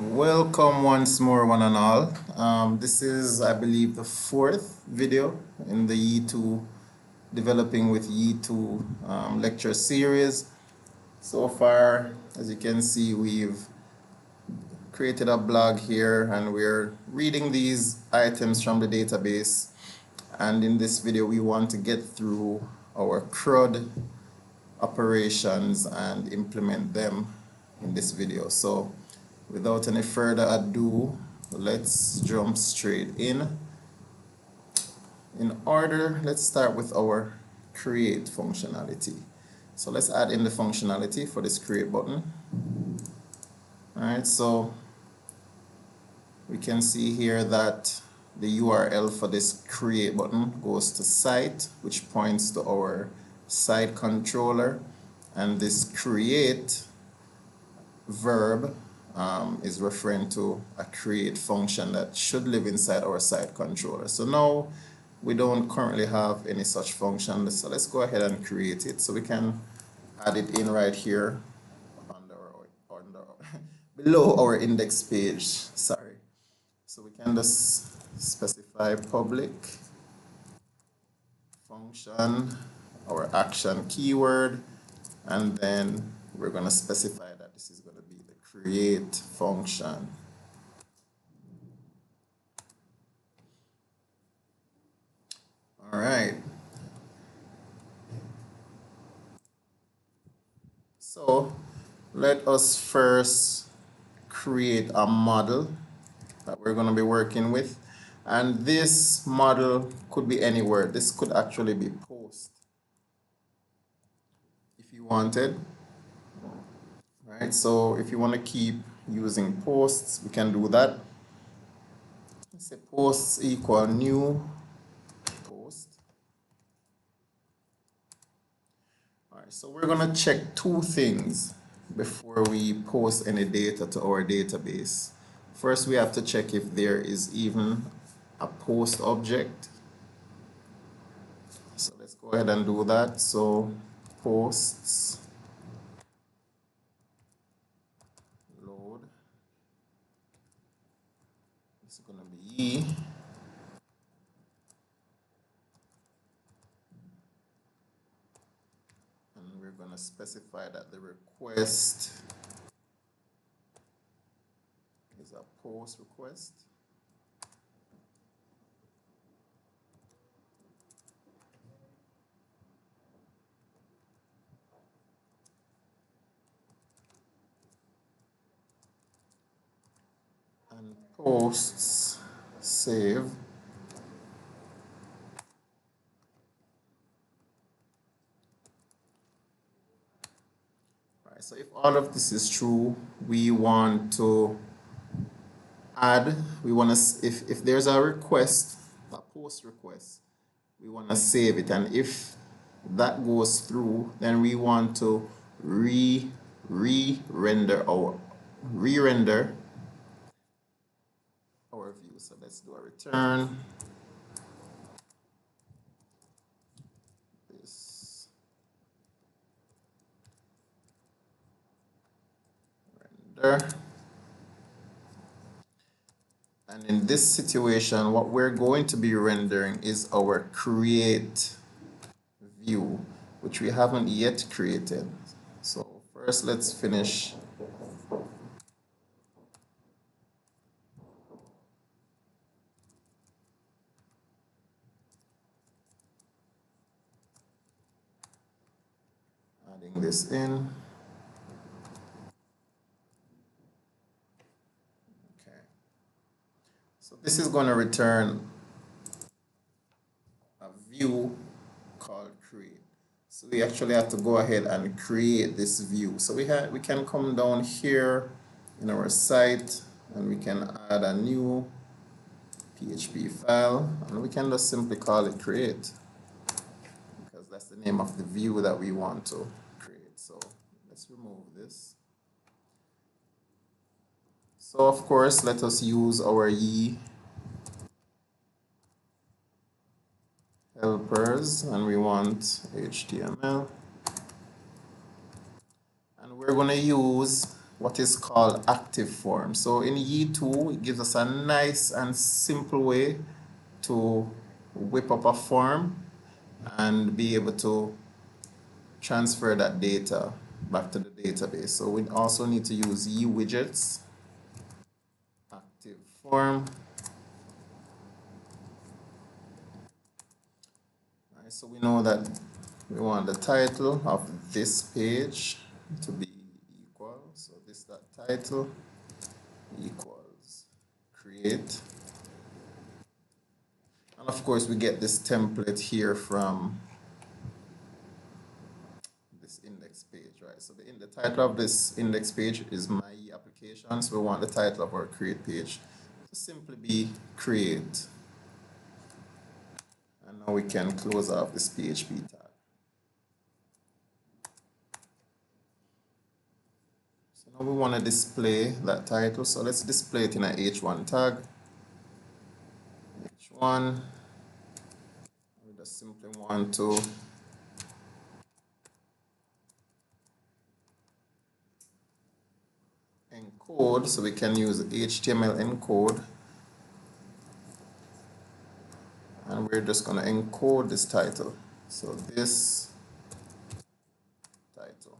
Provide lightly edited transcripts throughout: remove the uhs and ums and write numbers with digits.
Welcome once more, one and all. This is, I believe, the fourth video in the Yii2 Developing with Yii2 lecture series. So far, as you can see, we've created a blog here and we're reading these items from the database. And in this video, we want to get through our CRUD operations and implement them in this video. So without any further ado, let's jump straight in. In order, let's start with our create functionality. So let's add in the functionality for this create button. Alright, so we can see here that the URL for this create button goes to site, which points to our site controller, and this create verb is referring to a create function that should live inside our site controller. So now we don't currently have any such function, so let's go ahead and create it. So we can add it in right here below our index page. Sorry. So we can just specify public function, our action keyword, and then we're going to specify that this is going to be the create function. All right. So let us first create a model that we're going to be working with. And this model could be anywhere. This could actually be post if you wanted. Right? So if you want to keep using posts, we can do that. Let's say posts equal new post. All right, so we're going to check two things before we post any data to our database. First, we have to check if there is even a post object. So let's go ahead and do that. So posts load. It's going to be Yii. And we're going to specify that the request is a post request. And posts save. Right, so if all of this is true, we want to add, if there's a request, a post request, we want to save it, and if that goes through, then we want to re-render our view. So let's do a return this render. And in this situation, what we're going to be rendering is our create view, which we haven't yet created. So first, let's finish adding this in. Okay. So this is going to return a view called create. So we actually have to go ahead and create this view. So we can come down here in our site and we can add a new PHP file and we can just simply call it create, because that's the name of the view that we want to create. So let's remove this. So of course, let us use our Yii helpers, and we want HTML, and we're going to use what is called active form. So in Yii2, it gives us a nice and simple way to whip up a form and be able to transfer that data back to the database. So we also need to use widgets, active form. All right, so we know that we want the title of this page to be equal. So this that title equals create. And of course we get this template here from this index page, right? So the title of this index page is my application. So we want the title of our create page to simply be create. And now we can close off this PHP tag. So now we want to display that title. So let's display it in a H1 tag. H1. We just simply want to encode, so we can use HTML encode, and we're just going to encode this title. So this title.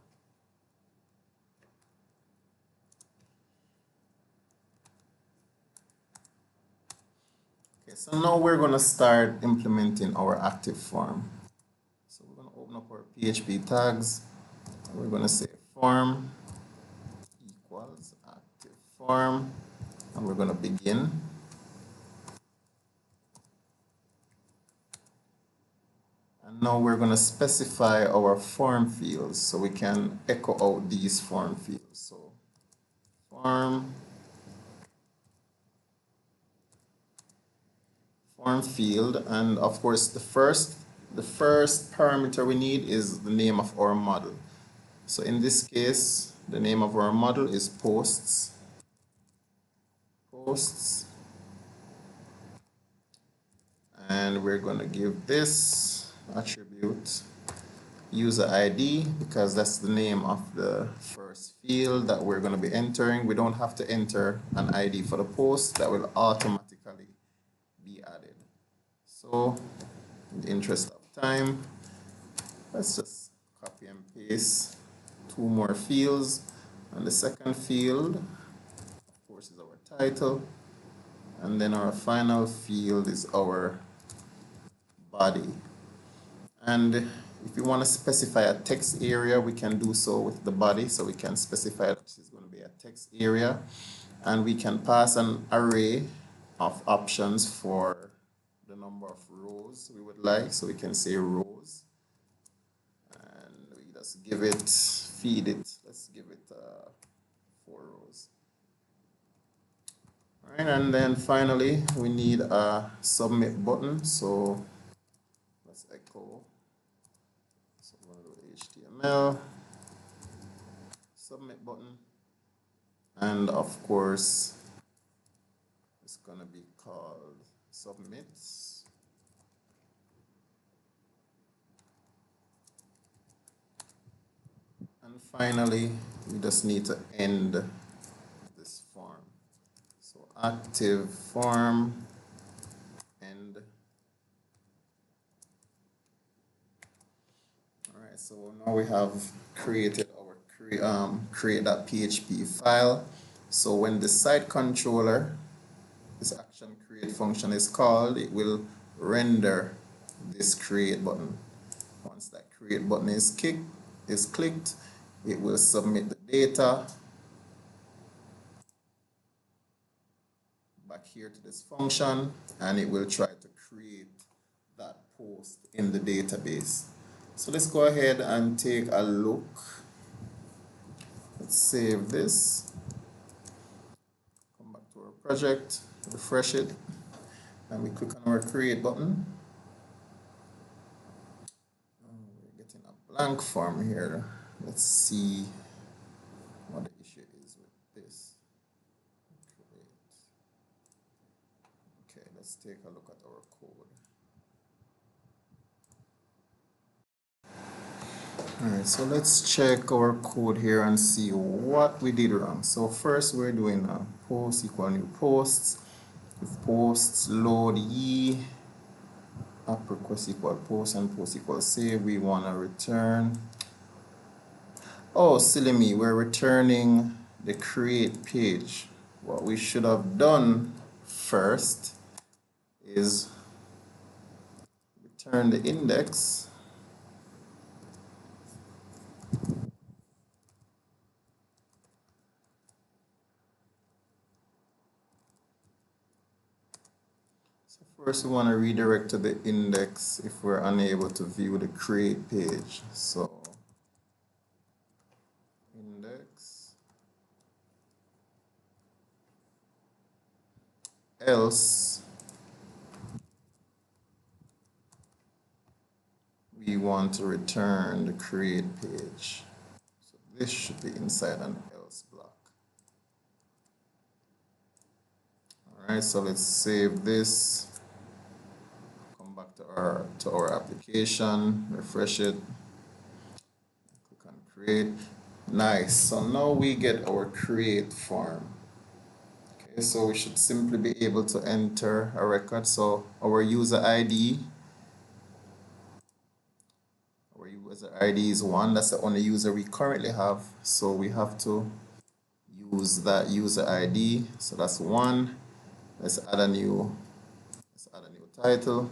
Okay, so now we're going to start implementing our active form. So we're going to open up our PHP tags, and we're going to say form equals active form, and we're going to begin. And now we're going to specify our form fields, so we can echo out these form fields. So form field, and of course the first parameter we need is the name of our model. So in this case, the name of our model is posts. And we're going to give this attribute user ID, because that's the name of the first field that we're going to be entering. We don't have to enter an ID for the post, that will automatically be added. So in the interest of time, let's just copy and paste 2 more fields. And the second field, of course, is our title. And then our final field is our body. And if you want to specify a text area, we can do so with the body. So we can specify that this is going to be a text area. And we can pass an array of options for the number of rows we would like. So we can say rows. And we just feed it. Let's give it 4 rows. All right, and then finally, we need a submit button. So let's echo. So I'm going to go to HTML, submit button, and of course, it's going to be called submits. And finally, we just need to end this form. So active form end. All right, so now we have created our create.php file. So when the site controller, this action create function is called, it will render this create button. Once that create button is clicked, it will submit the data back here to this function, and it will try to create that post in the database. So let's go ahead and take a look. Let's save this, come back to our project, refresh it, and we click on our create button. We're getting a blank form here. Let's see what the issue is with this. Okay, let's take a look at our code. Alright, so let's check our code here and see what we did wrong. So first we're doing a post equal new posts. If posts load Yii app request equal post and post equal save, we want to return. Oh, silly me, we're returning the create page. What we should have done first is return the index. So first we want to redirect to the index if we're unable to view the create page. So index, else we want to return the create page. So this should be inside an else block. Alright, so let's save this. Come back to our application, refresh it, click on create. Nice. So now we get our create form. Okay, so we should simply be able to enter a record. So our user ID is 1. That's the only user we currently have. So we have to use that user ID. So that's 1. Let's add a new title.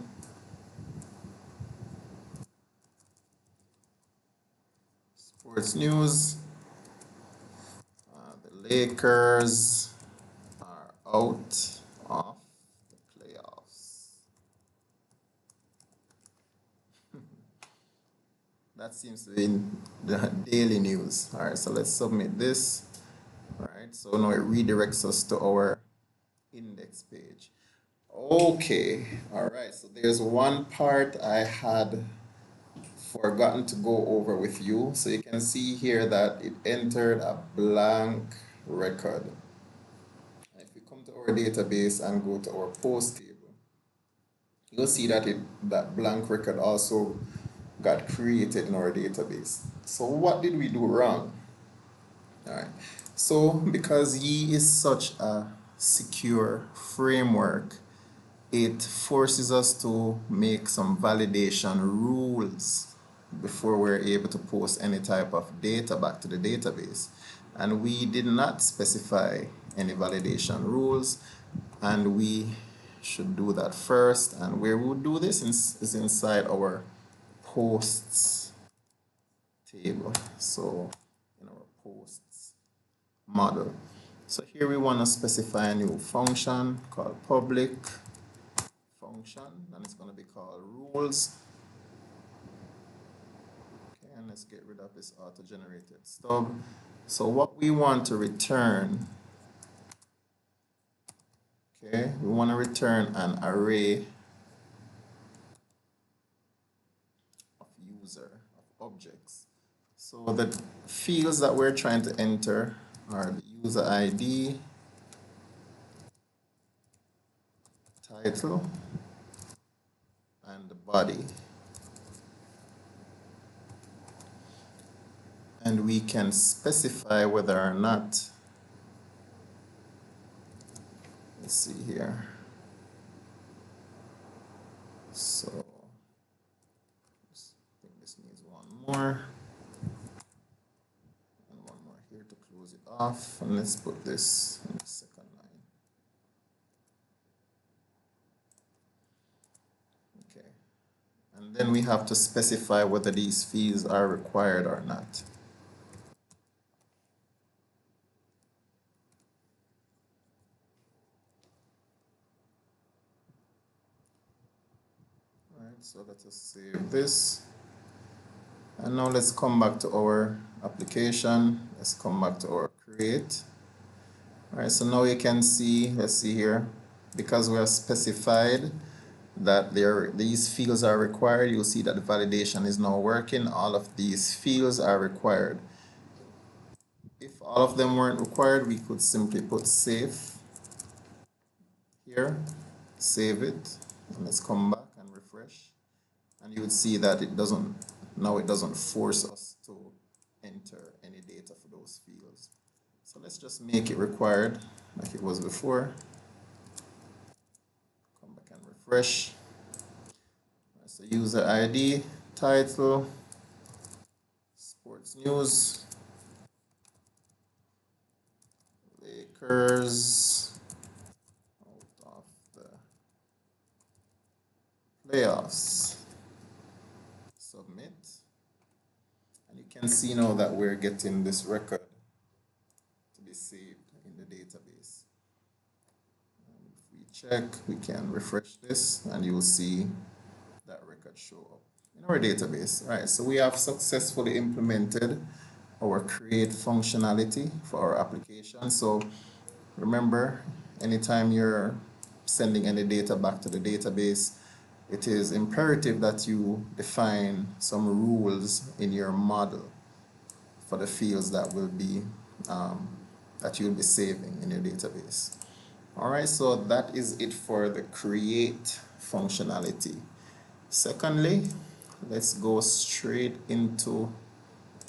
Sports news. The Lakers are out of the playoffs. That seems to be in the daily news. All right, so let's submit this. All right, so now it redirects us to our index page. Okay, all right, so there's one part I had forgotten to go over with you. So you can see here that it entered a blank record. If we come to our database and go to our post table, you'll see that that blank record also got created in our database. So what did we do wrong? All right. So because Yii is such a secure framework, it forces us to make some validation rules before we're able to post any type of data back to the database. And we did not specify any validation rules, and we should do that first. And where we would do this is inside our posts table. So in our posts model. So here we want to specify a new function called public function, and it's going to be called rules. Okay, and let's get rid of this auto-generated stub. So what we want to return, okay, we want to return an array of user, of objects. So the fields that we're trying to enter are the user ID, title, and the body. And we can specify whether or not, let's see here. So I think this needs one more. And one more here to close it off. And let's put this in the second line. Okay. And then we have to specify whether these fields are required or not. Alright, so let us save this. And now let's come back to our application. Let's come back to our create. Alright, so now you can see, let's see here, because we have specified that these fields are required, you'll see that the validation is now working. All of these fields are required. If all of them weren't required, we could simply put safe here, save it, and let's come back and refresh. And you would see that it doesn't now it doesn't force us to enter any data for those fields. So let's just make it required like it was before. Come back and refresh. So user ID, title, sports news, Lakers out of the playoffs. Submit. And you can see now that we're getting this record to be saved in the database. And if we check, we can refresh this and you will see that record show up in our database. Right, so we have successfully implemented our create functionality for our application. So remember, anytime you're sending any data back to the database, it is imperative that you define some rules in your model for the fields that will be that you'll be saving in your database. All right, so that is it for the create functionality. Secondly, let's go straight into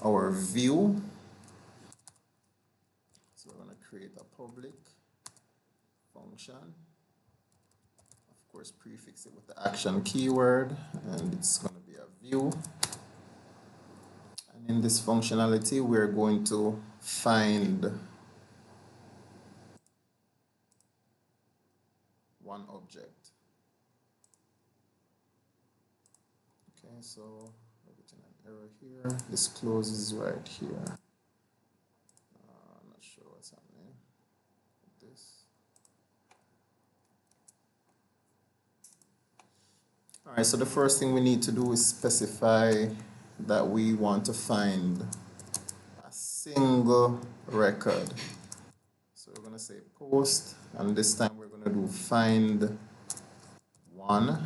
our view. So we're going to create a public function. Of course, prefix it with the action keyword, and it's going to be a view. And in this functionality, we're going to find one object. Okay, so we're getting an error here. This closes right here. I'm not sure what's happening with this. All right, so the first thing we need to do is specify that we want to find a single record. So we're going to say post, and this time we're going to do find one.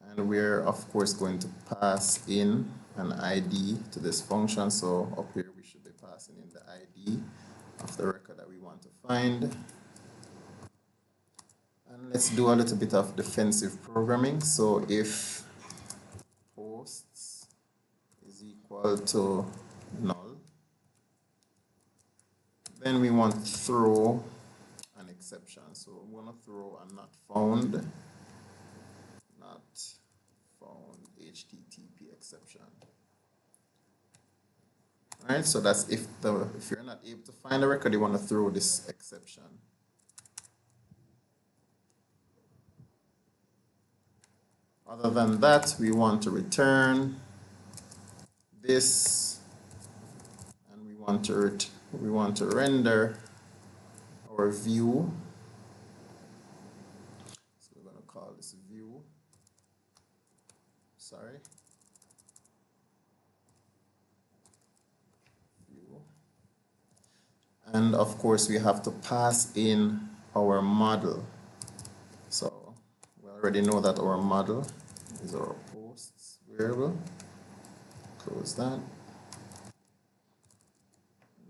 And we're of course going to pass in an ID to this function. So up here we should be passing in the ID of the record that we want to find. And let's do a little bit of defensive programming. So if posts is equal to null, then we want to throw an exception. So I'm going to throw a not found HTTP exception. Alright, so that's if you're not able to find a record, you want to throw this exception. Other than that, we want to return this, and we want to render our view. So we're going to call this view. Sorry. View. And of course, we have to pass in our model. So we already know that our model is our posts variable. Close that.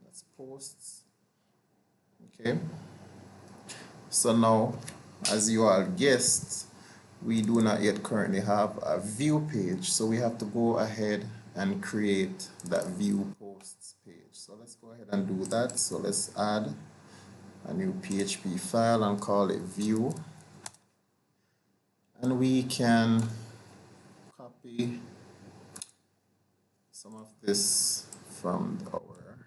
That's posts. Okay. So now, as you all guessed, we do not yet currently have a view page. So we have to go ahead and create that view posts page. So let's go ahead and do that. So let's add a new PHP file and call it view. And we can copy some of this from our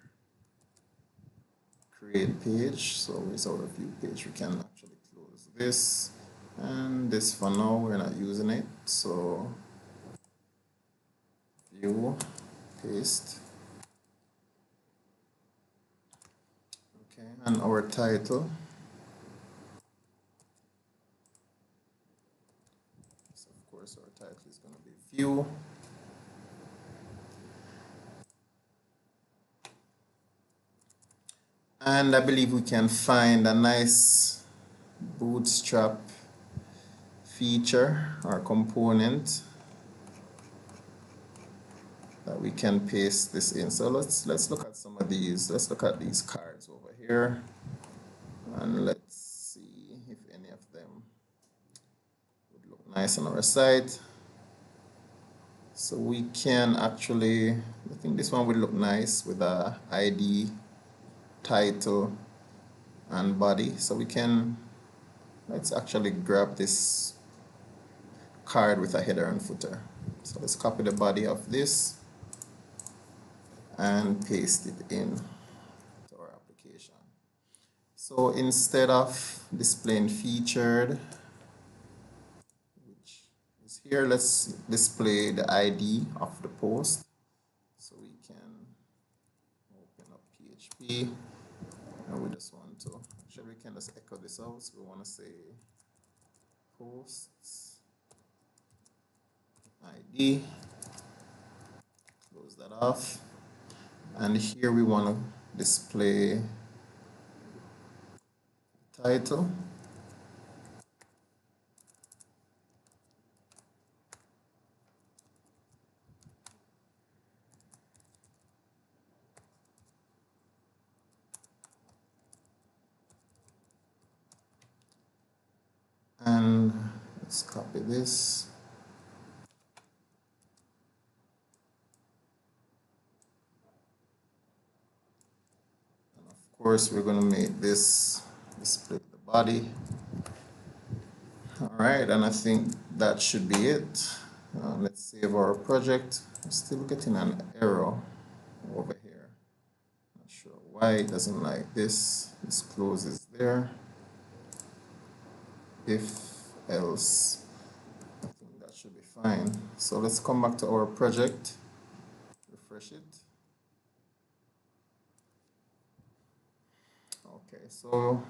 create page. So it's our view page. We can actually close this, and this for now we're not using it. So view, paste. Okay, and our title. So of course our title is going to be view. And I believe we can find a nice bootstrap feature or component that we can paste this in. So let's look at some of these. Let's look at these cards over here, and let's see if any of them would look nice on our site. So we can actually, I think this one will look nice with a ID, title, and body. So we can, let's actually grab this card with a header and footer. So let's copy the body of this and paste it in to our application. So instead of displaying featured, which is here, let's display the ID of the post. So we can open up PHP and we just want to, actually we can just echo this out. So we want to say posts ID, close that off. And here we want to display title. And let's copy this. And of course, we're going to make this display the body. All right, and I think that should be it. Let's save our project. I'm still getting an error over here. Not sure why it doesn't like this. This closes there. If else, I think that should be fine. So let's come back to our project, refresh it. Okay, so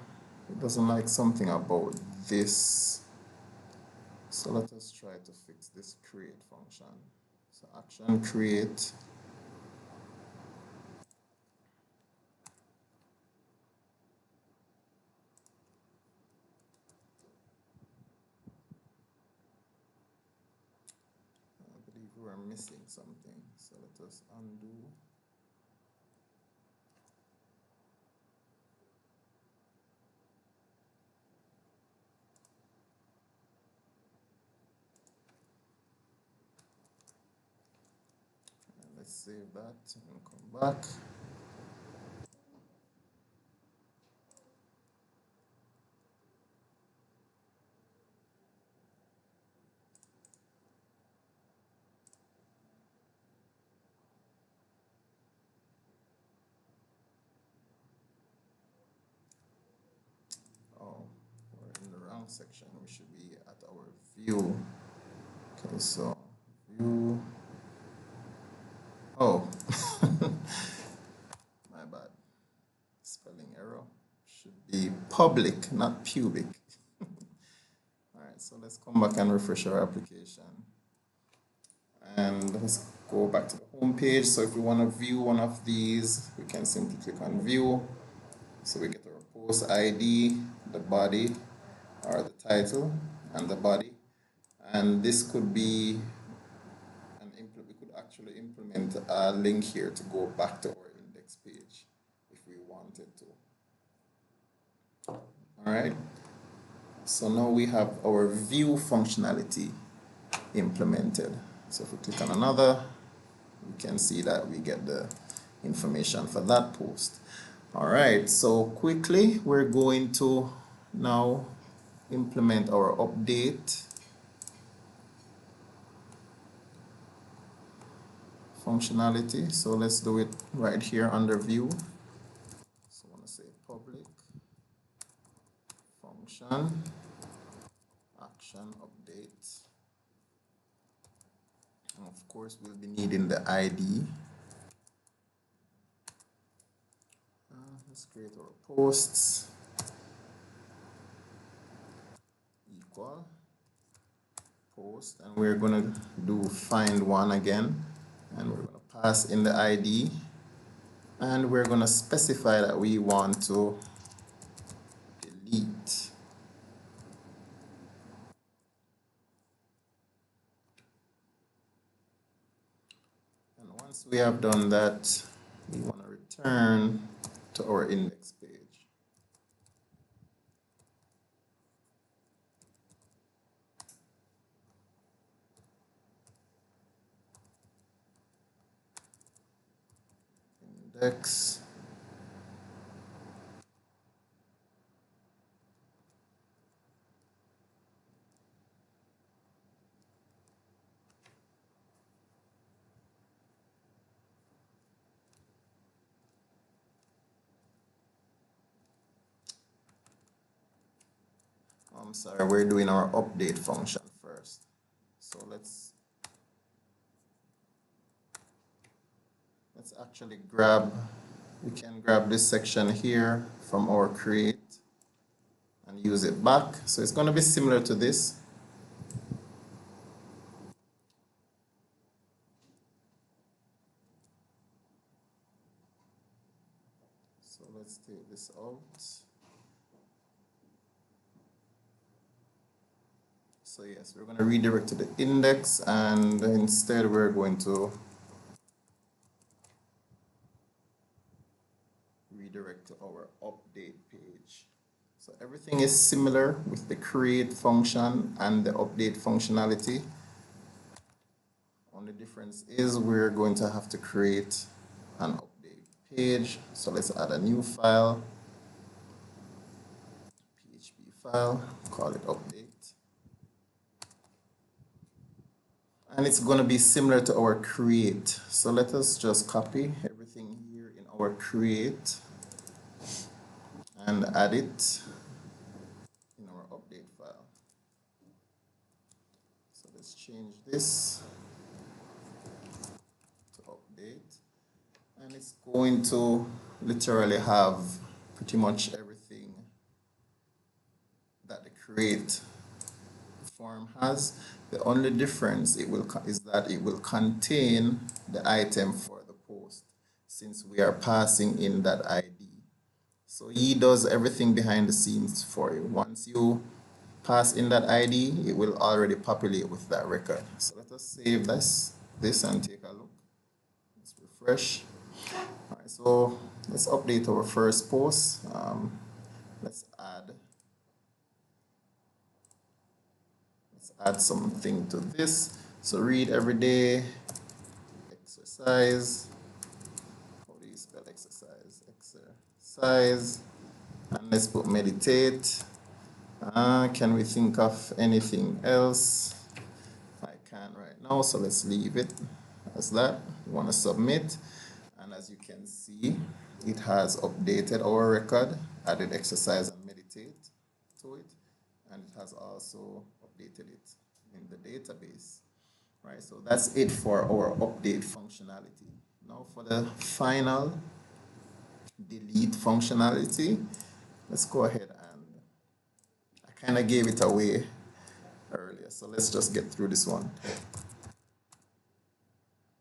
it doesn't like something about this. So let us try to fix this create function. So action create. I believe we are missing something. So let us undo. And let's save that and come back. Oh, we're in the wrong section. We should be at our view. Okay, so view. Oh, my bad. Spelling error. Should be public, not pubic. All right, so let's come back and refresh our application. And let's go back to the home page. So if we want to view one of these, we can simply click on view. So we get our post ID, the body, or the title, and the body. And this could be we could actually implement a link here to go back to our index page if we wanted to. All right. So now we have our view functionality implemented. So if we click on another, we can see that we get the information for that post. All right, so quickly we're going to now implement our update functionality. So let's do it right here under view. So I want to say public function action update. And of course, we'll be needing the ID. Let's create our posts equal post, and we're going to do find one again, and we're going to pass in the ID, and we're going to specify that we want to delete. And once we have done that, we want to return to our index page. index. I'm sorry, we're doing our update function first. So let's actually we can grab this section here from our create and use it back. So it's going to be similar to this. So let's take this out. So yes, we're going to redirect to the index, and instead we're going to redirect to our update page. So everything is similar with the create function and the update functionality. Only difference is we're going to have to create an update page. So let's add a new file, PHP file, call it update. And it's going to be similar to our create. So let us just copy everything here in our create and add it in our update file. So let's change this to update, and it's going to literally have pretty much everything that the create form has. The only difference is that it will contain the item for the post, since we are passing in that ID. So Yii does everything behind the scenes for you. Once you pass in that ID, it will already populate with that record. So let us save this and take a look. Let's refresh. All right, so let's update our first post. Let's add something to this. So read every day, exercise. How do you spell exercise? Exercise. And let's put meditate. Can we think of anything else? I can't right now, so let's leave it as that. We want to submit, and as you can see, it has updated our record, added exercise and meditate to it, and it has also updated it in the database. Right, so that's it for our update functionality. Now for the final delete functionality, let's go ahead, and I kind of gave it away earlier, so let's just get through this one.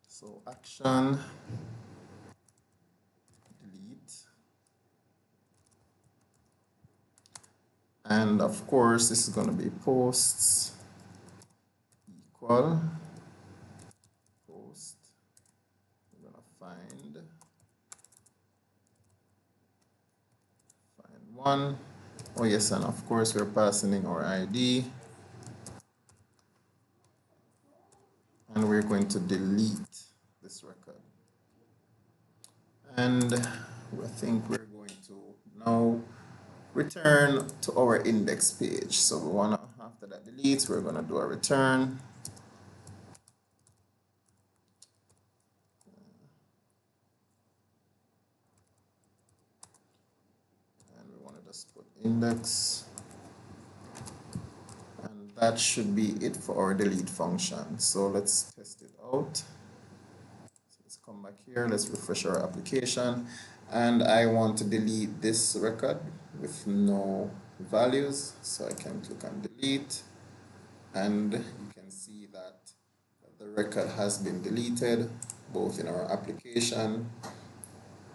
So action, delete, and of course this is going to be posts equal post. We're going to find one. Oh yes, and of course we're passing in our ID, and we're going to delete this record. And I think we're going to now return to our index page. So we want to, after that delete, we're going to do a return. And we want to just put index. And that should be it for our delete function. So let's test it out. So let's come back here. Let's refresh our application. And I want to delete this record with no values. So I can click on delete. And you can see that the record has been deleted, both in our application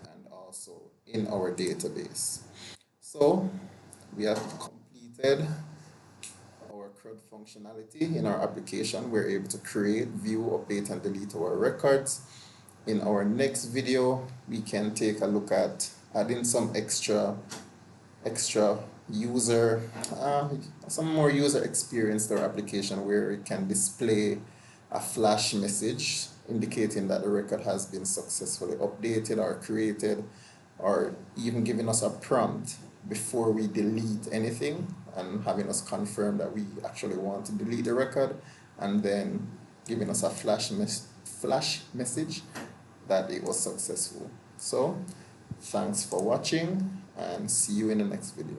and also in our database. So we have completed our CRUD functionality in our application. We're able to create, view, update, and delete our records. In our next video, we can take a look at adding some extra user, some more user experience to our application, where it can display a flash message indicating that the record has been successfully updated or created, or even giving us a prompt before we delete anything and having us confirm that we actually want to delete the record, and then giving us a flash message that it was successful. So thanks for watching and see you in the next video.